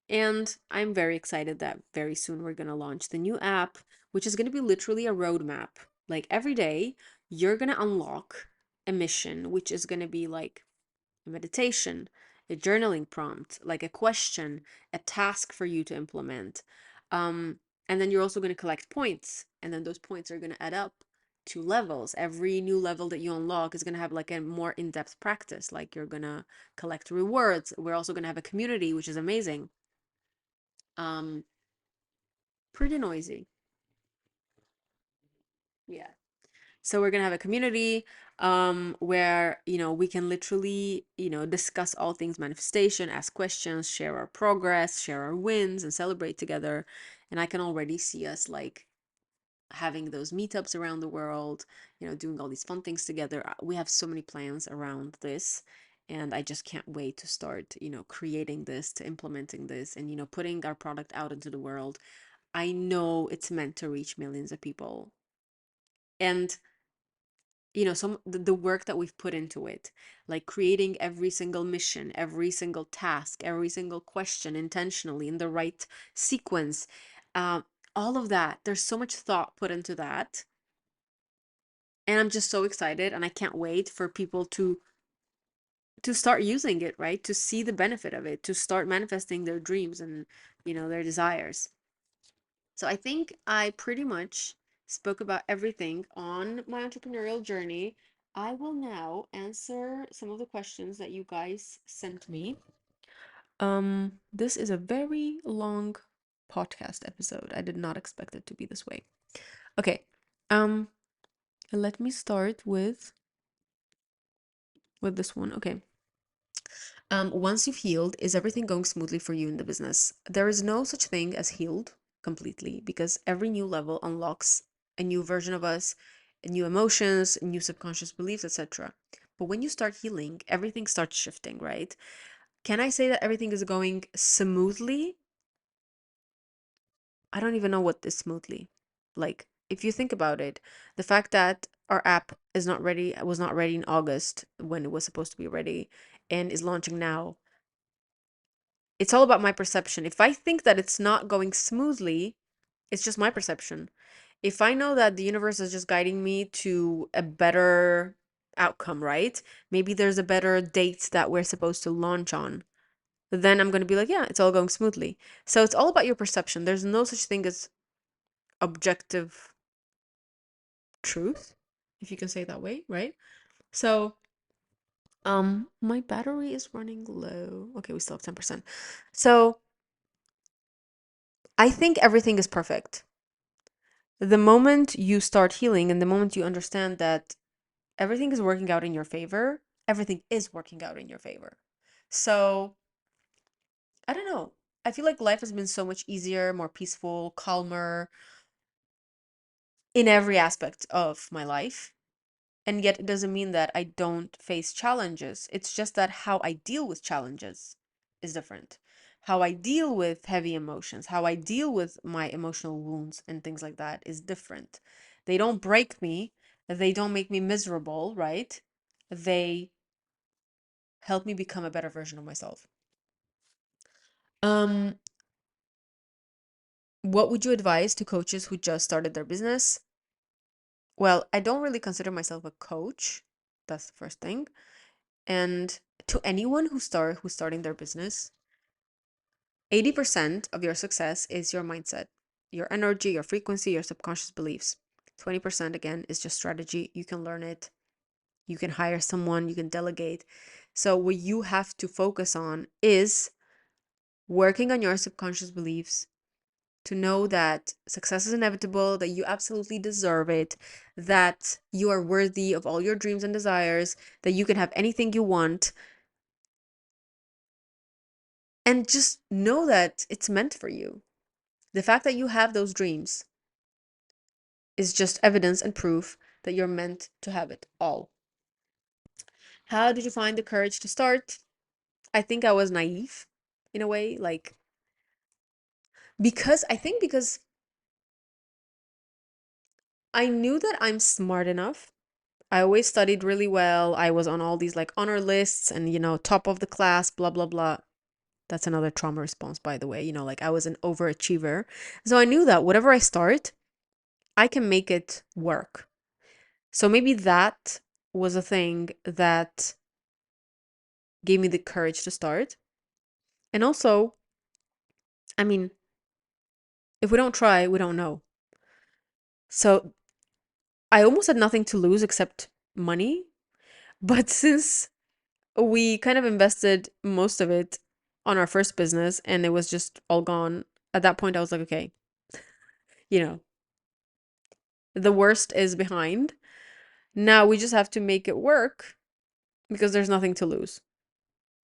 [SPEAKER 1] And I'm very excited that very soon we're going to launch the new app, which is going to be literally a roadmap. Like every day, you're going to unlock a mission, which is going to be like a meditation, a journaling prompt, like a question, a task for you to implement. And then you're also going to collect points, and then those points are going to add up to levels. Every new level that you unlock is going to have like a more in-depth practice. Like you're going to collect rewards. We're also going to have a community, which is amazing. Um, Pretty noisy. Yeah. So we're gonna have a community where, you know, we can literally, you know, discuss all things manifestation, ask questions, share our progress, share our wins, and celebrate together. And I can already see us like having those meetups around the world, you know, doing all these fun things together. We have so many plans around this, and I just can't wait to start, you know, creating this, to implementing this, and, you know, putting our product out into the world. I know it's meant to reach millions of people. And you know, the work that we've put into it, like creating every single mission, every single task, every single question intentionally in the right sequence, uh, all of that, there's so much thought put into that. And I'm just so excited, and I can't wait for people to start using it, right? To see the benefit of it, to start manifesting their dreams and, you know, their desires. So I think I pretty much spoke about everything on my entrepreneurial journey. I will now answer some of the questions that you guys sent me. This is a very long podcast episode. I did not expect it to be this way. Okay. Um, Let me start with this one. Okay. Once you've healed, is everything going smoothly for you in the business? There is no such thing as healed completely, because every new level unlocks a new version of us, new emotions, new subconscious beliefs, etc. But when you start healing, everything starts shifting, right? Can I say that everything is going smoothly? I don't even know what is smoothly. Like, if you think about it, the fact that our app is not ready, was not ready in August when it was supposed to be ready, and is launching now, it's all about my perception. If I think that it's not going smoothly, it's just my perception. If I know that the universe is just guiding me to a better outcome, right? Maybe there's a better date that we're supposed to launch on, then I'm going to be like, yeah, it's all going smoothly. So it's all about your perception. There's no such thing as objective truth, if you can say it that way, right? So, my battery is running low. Okay, we still have 10%. So, I think everything is perfect. The moment you start healing and the moment you understand that everything is working out in your favor, everything is working out in your favor. So, I don't know. I feel like life has been so much easier, more peaceful, calmer in every aspect of my life. And yet, it doesn't mean that I don't face challenges. It's just that how I deal with challenges is different. How I deal with heavy emotions, how I deal with my emotional wounds and things like that is different. They don't break me, they don't make me miserable, right? They help me become a better version of myself. Um, what would you advise to coaches who just started their business? Well, I don't really consider myself a coach. That's the first thing. And to anyone who's starting their business, 80% of your success is your mindset, your energy, your frequency, your subconscious beliefs. 20% again is just strategy. You can learn it. You can hire someone, you can delegate. So what you have to focus on is working on your subconscious beliefs, to know that success is inevitable, that you absolutely deserve it, that you are worthy of all your dreams and desires, that you can have anything you want, and just know that it's meant for you. The fact that you have those dreams is just evidence and proof that you're meant to have it all. How did you find the courage to start? I think I was naive in a way, like, because I knew that I'm smart enough. I always studied really well. I was on all these like honor lists and, top of the class, blah, blah, blah. That's another trauma response, by the way. Like I was an overachiever. So I knew that whatever I start, I can make it work. So maybe that was a thing that gave me the courage to start. And also, I mean, if we don't try, we don't know. So I almost had nothing to lose except money. But since we kind of invested most of it on our first business and it was just all gone, at that point I was like, okay, you know, the worst is behind. Now we just have to make it work because there's nothing to lose,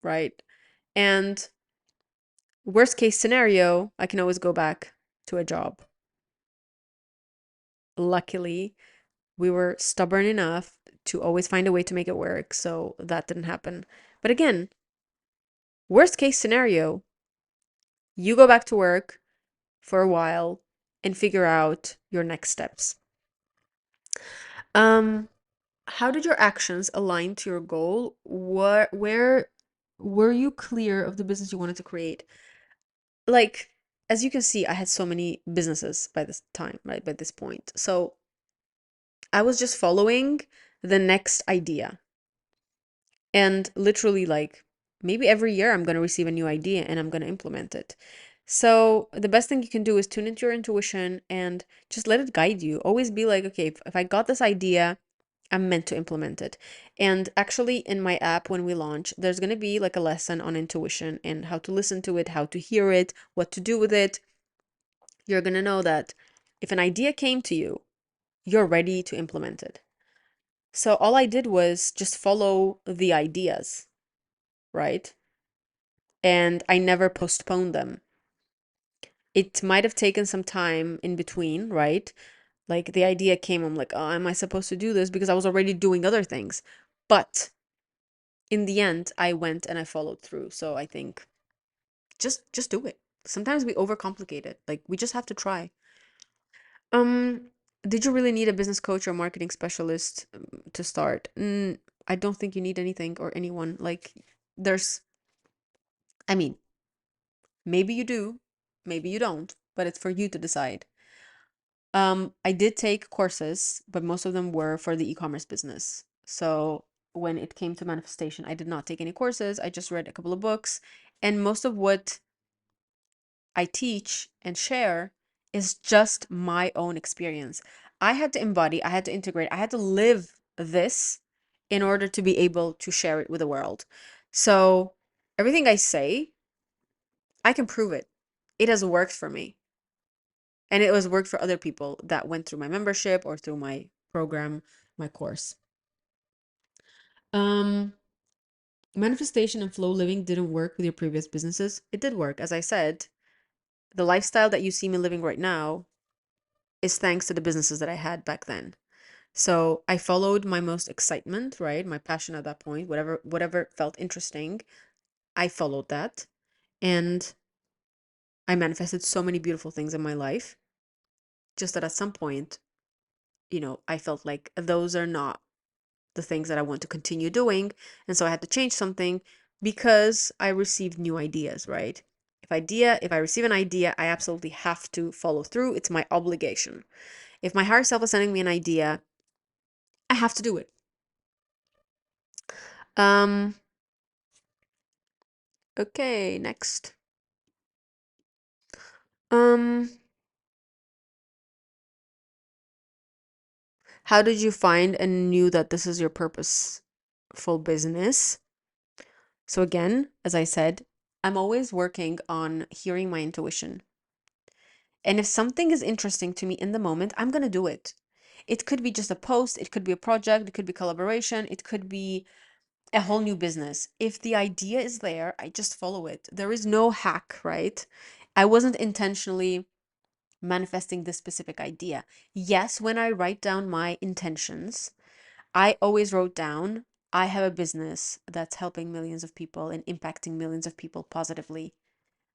[SPEAKER 1] right? And worst case scenario, I can always go back to a job. Luckily, we were stubborn enough to always find a way to make it work, so that didn't happen. But again, worst case scenario, you go back to work for a while and figure out your next steps. Um, how did your actions align to your goal? Where were you clear of the business you wanted to create? Like, as you can see, I had so many businesses by this time, right? By this point. So I was just following the next idea. And literally, like, maybe every year I'm going to receive a new idea and I'm going to implement it. So the best thing you can do is tune into your intuition and just let it guide you. Always be like, okay, if I got this idea, I'm meant to implement it. And actually, in my app, when we launch, there's going to be like a lesson on intuition and how to listen to it, how to hear it, what to do with it. You're going to know that if an idea came to you, you're ready to implement it. So all I did was just follow the ideas, right? And I never postponed them. It might have taken some time in between, right? Like the idea came, I'm like, oh, am I supposed to do this? Because I was already doing other things. But in the end, I went and I followed through. So I think just do it. Sometimes we overcomplicate it. Like we just have to try. Um, did you really need a business coach or marketing specialist to start? I don't think you need anything or anyone. Like there's, I mean, maybe you do, maybe you don't, but it's for you to decide. I did take courses, but most of them were for the e-commerce business. So when it came to manifestation, I did not take any courses. I just read a couple of books, and most of what I teach and share is just my own experience. I had to embody, I had to integrate, I had to live this in order to be able to share it with the world. So everything I say, I can prove it. It has worked for me. And it was worked for other people that went through my membership or through my program, my course. Um, manifestation and flow living didn't work with your previous businesses. It did work. As I said, the lifestyle that you see me living right now is thanks to the businesses that I had back then. So I followed my most excitement, right? My passion at that point, whatever felt interesting, I followed that. And I manifested so many beautiful things in my life. Just that at some point, I felt like those are not the things that I want to continue doing. And so I had to change something because I received new ideas, right? If I receive an idea, I absolutely have to follow through. It's my obligation. If my higher self is sending me an idea, I have to do it. Um, okay, next. Um, how did you find and knew that this is your purposeful business? So again, as I said, I'm always working on hearing my intuition. And if something is interesting to me in the moment, I'm going to do it. It could be just a post, it could be a project, it could be collaboration, it could be a whole new business. If the idea is there, I just follow it. There is no hack, right? I wasn't intentionally manifesting this specific idea. Yes, when I write down my intentions, I always wrote down, I have a business that's helping millions of people and impacting millions of people positively.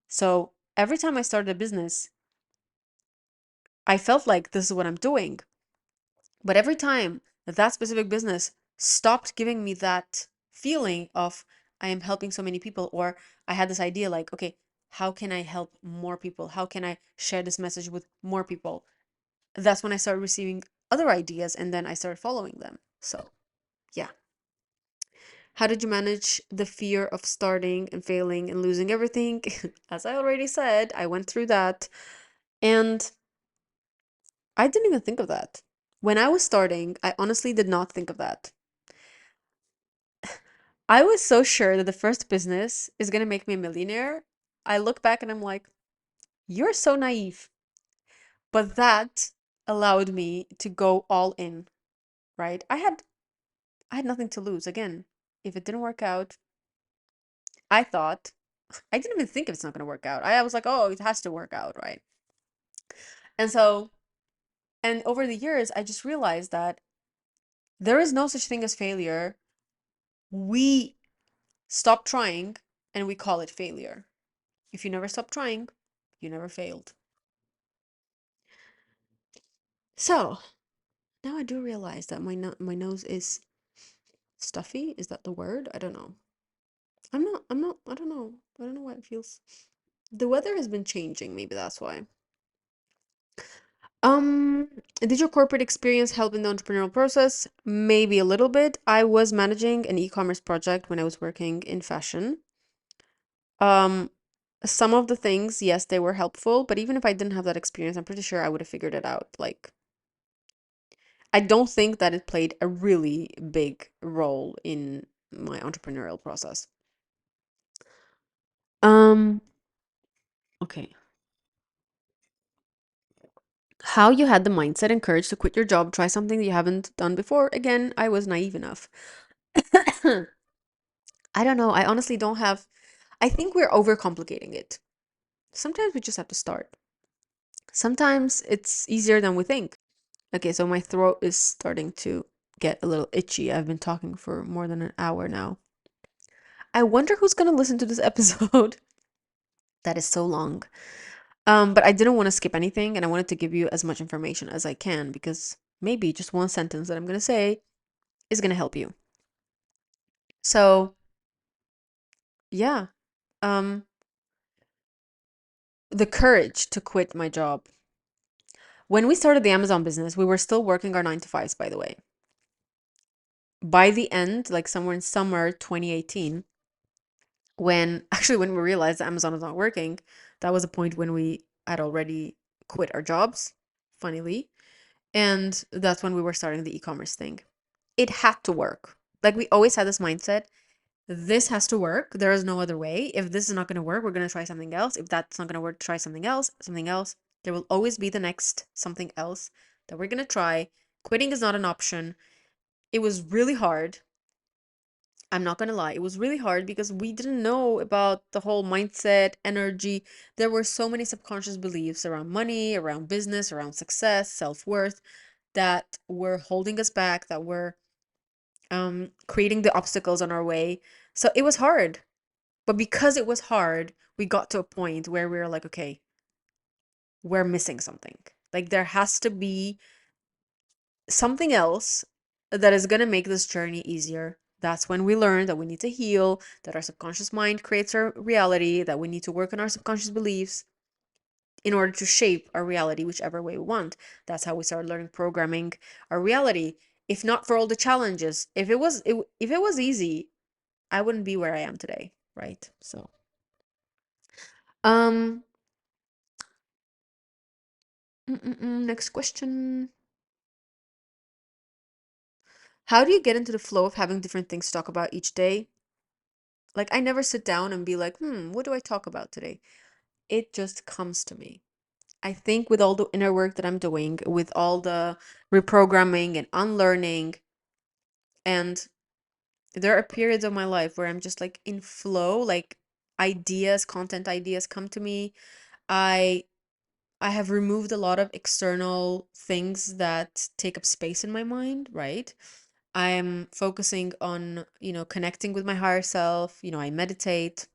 [SPEAKER 1] So every time I started a business, I felt like this is what I'm doing. But every time that specific business stopped giving me that feeling of I am helping so many people, or I had this idea like, okay, how can I help more people? How can I share this message with more people? That's when I started receiving other ideas and then I started following them. So, yeah. How did you manage the fear of starting and failing and losing everything? As I already said, I went through that and I didn't even think of that. When I was starting, I honestly did not think of that. I was so sure that the first business is going to make me a millionaire. I look back and I'm like, you're so naive. But that allowed me to go all in, right? I had nothing to lose. Again, if it didn't work out, I thought I didn't even think if it's not going to work out. I was like, oh, it has to work out, right? And so, and over the years, I just realized that there is no such thing as failure. We stop trying and we call it failure. If you never stop trying, you never failed. So now I do realize that my nose is stuffy. Is that the word? I don't know. I don't know. I don't know why it feels. The weather has been changing. Maybe that's why. Um, did your corporate experience help in the entrepreneurial process? Maybe a little bit. I was managing an e-commerce project when I was working in fashion. Um, some of the things, yes, they were helpful, but even if I didn't have that experience, I'm pretty sure I would have figured it out. Like, I don't think that it played a really big role in my entrepreneurial process. Um, okay. How you had the mindset and courage to quit your job, try something that you haven't done before. Again, I was naive enough. I don't know. I honestly don't have. I think we're overcomplicating it. Sometimes we just have to start. Sometimes it's easier than we think. Okay, so my throat is starting to get a little itchy. I've been talking for more than an hour now. I wonder who's going to listen to this episode. That is so long. But I didn't want to skip anything and I wanted to give you as much information as I can because maybe just one sentence that I'm going to say is going to help you. So, yeah. Um, the courage to quit my job. When we started the Amazon business, we were still working our 9 to 5s, by the way. By the end, like somewhere in summer 2018, when we realized that Amazon was not working, that was a point when we had already quit our jobs, funnily. And that's when we were starting the e-commerce thing. It had to work. Like we always had this mindset, this has to work. There is no other way. If this is not going to work, we're going to try something else. If that's not going to work, try something else, something else. There will always be the next something else that we're going to try. Quitting is not an option. It was really hard. I'm not gonna lie, it was really hard because we didn't know about the whole mindset, energy. There were so many subconscious beliefs around money, around business, around success, self-worth that were holding us back, that were creating the obstacles on our way. So it was hard. But because it was hard, we got to a point where we were like, okay, we're missing something. Like there has to be something else that is gonna make this journey easier. That's when we learn that we need to heal, that our subconscious mind creates our reality, that we need to work on our subconscious beliefs in order to shape our reality whichever way we want. That's how we start learning programming our reality. If not for all the challenges, if it was easy, I wouldn't be where I am today, right? So, um, next question. How do you get into the flow of having different things to talk about each day? Like, I never sit down and be like, what do I talk about today? It just comes to me. I think with all the inner work that I'm doing, with all the reprogramming and unlearning, and there are periods of my life where I'm just like in flow, like ideas, content ideas come to me. I I have removed a lot of external things that take up space in my mind, right? I'm focusing on, connecting with my higher self. I meditate.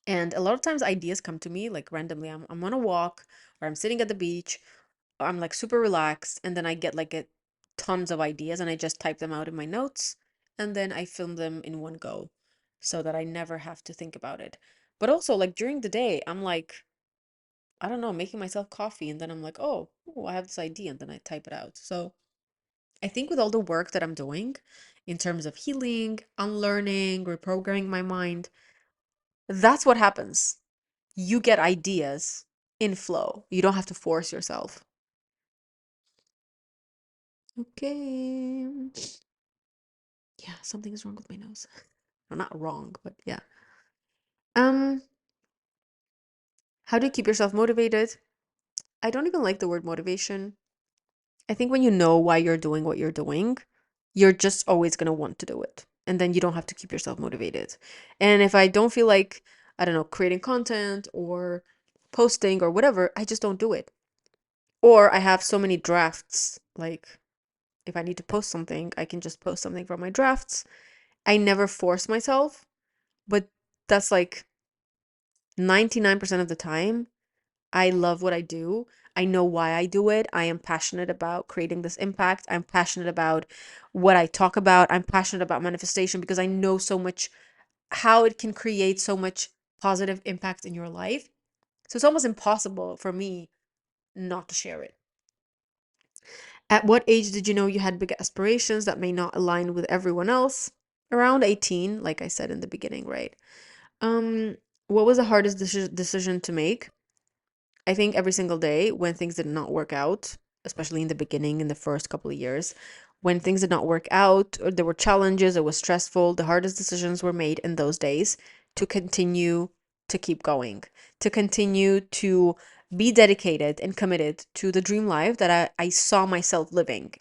[SPEAKER 1] And a lot of times ideas come to me like randomly. I'm on a walk or I'm sitting at the beach or I'm like super relaxed and then I get like tons of ideas and I just type them out in my notes and then I film them in one go so that I never have to think about it. But also like during the day, I'm like, I don't know, making myself coffee and then I'm like, oh, ooh, I have this idea and then I type it out. So I think with all the work that I'm doing in terms of healing, unlearning, reprogramming my mind, that's what happens. You get ideas in flow. You don't have to force yourself. Okay. Yeah, something is wrong with my nose. No, not wrong, but yeah. Um, how do you keep yourself motivated? I don't even like the word motivation. I think when you know why you're doing what you're doing, you're just always going to want to do it. And then you don't have to keep yourself motivated. And if I don't feel like, I don't know, creating content or posting or whatever, I just don't do it. Or I have so many drafts. Like, if I need to post something, I can just post something from my drafts. I never force myself, but that's like 99% of the time. I love what I do. I know why I do it. I am passionate about creating this impact. I'm passionate about what I talk about. I'm passionate about manifestation because I know so much how it can create so much positive impact in your life. So it's almost impossible for me not to share it. At what age did you know you had big aspirations that may not align with everyone else? Around 18, like I said in the beginning, right? Um, what was the hardest decision to make? I think every single day when things did not work out, especially in the beginning, in the first couple of years, when things did not work out or there were challenges, it was stressful, the hardest decisions were made in those days to continue to keep going, to continue to be dedicated and committed to the dream life that I saw myself living.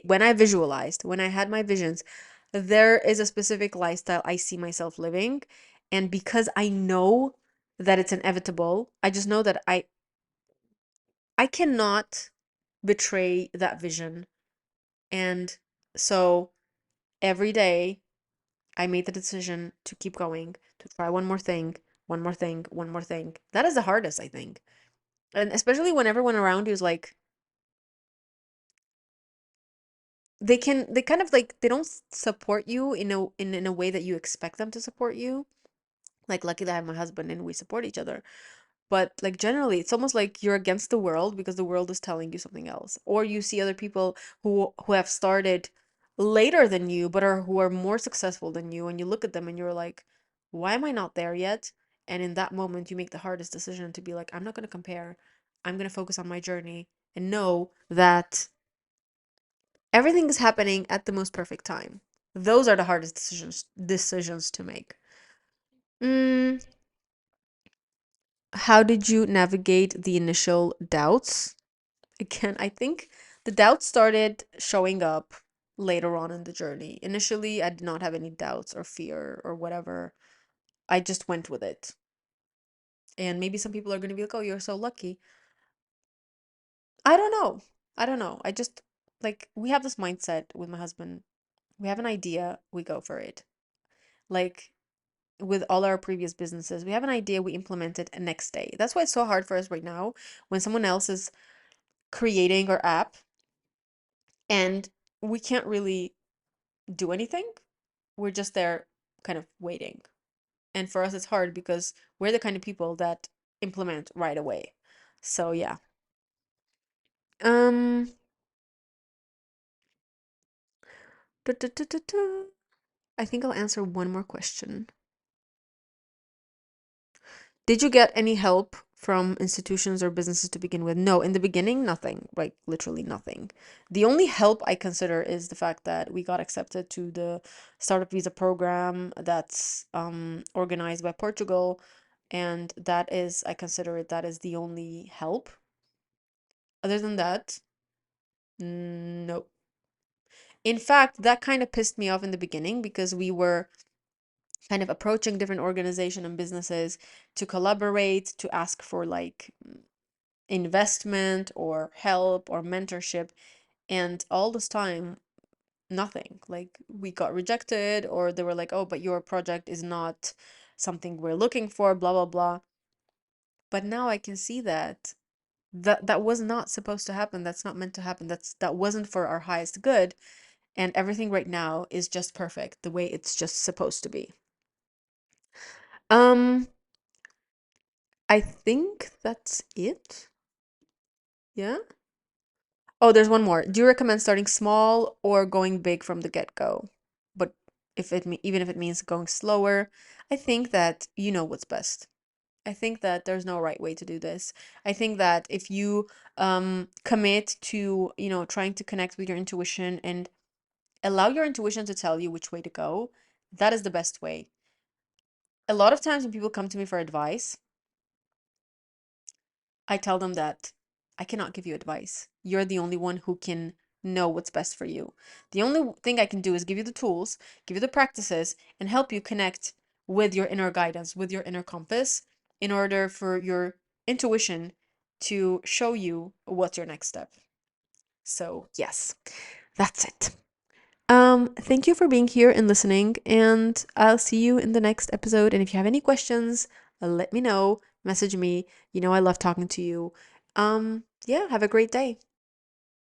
[SPEAKER 1] When I visualized, when I had my visions, there is a specific lifestyle I see myself living. And because I know that it's inevitable, I just know that I cannot betray that vision. And so every day I made the decision to keep going, to try one more thing, one more thing, one more thing. That is the hardest, I think. And especially when everyone around you is like, they kind of like they don't support you in a way that you expect them to support you. Like lucky that I have my husband and we support each other. But like generally, it's almost like you're against the world because the world is telling you something else. Or you see other people who have started later than you, but are who are more successful than you, and you look at them and you're like, why am I not there yet? And in that moment, you make the hardest decision to be like, I'm not going to compare. I'm going to focus on my journey and know that everything is happening at the most perfect time. Those are the hardest decisions to make. Mm, how did you navigate the initial doubts? Again, I think the doubts started showing up later on in the journey. Initially, I did not have any doubts or fear or whatever. I just went with it. And maybe some people are going to be like, oh, you're so lucky. I don't know. I don't know. I just, like, we have this mindset with my husband. We have an idea, we go for it. Like, with all our previous businesses, we have an idea, we implement it next day. That's why it's so hard for us right now when someone else is creating our app and we can't really do anything. we're just there kind of waiting. And for us, it's hard because we're the kind of people that implement right away. So yeah. Um, I think I'll answer one more question. Did you get any help from institutions or businesses to begin with? No, in the beginning, nothing, like literally nothing. The only help I consider is the fact that we got accepted to the startup visa program that's organized by Portugal, and that is, I consider it, that is the only help. Other than that, no. In fact, that kind of pissed me off in the beginning because we were kind of approaching different organizations and businesses to collaborate, to ask for like investment or help or mentorship. And all this time, nothing. Like we got rejected, or they were like, oh, but your project is not something we're looking for, blah, blah, blah. But now I can see that that was not supposed to happen. That's not meant to happen. That wasn't for our highest good. And everything right now is just perfect, the way it's just supposed to be. Um, I think that's it. Yeah. Oh, there's one more. Do you recommend starting small or going big from the get-go? But if even if it means going slower, I think that you know what's best. I think that there's no right way to do this. I think that if you commit to, trying to connect with your intuition and allow your intuition to tell you which way to go, that is the best way. A lot of times when people come to me for advice, I tell them that I cannot give you advice. You're the only one who can know what's best for you. The only thing I can do is give you the tools, give you the practices, and help you connect with your inner guidance, with your inner compass, in order for your intuition to show you what's your next step. So, yes, that's it. Thank you for being here and listening, and I'll see you in the next episode. And if you have any questions, let me know, message me. You know I love talking to you. Yeah, have a great day.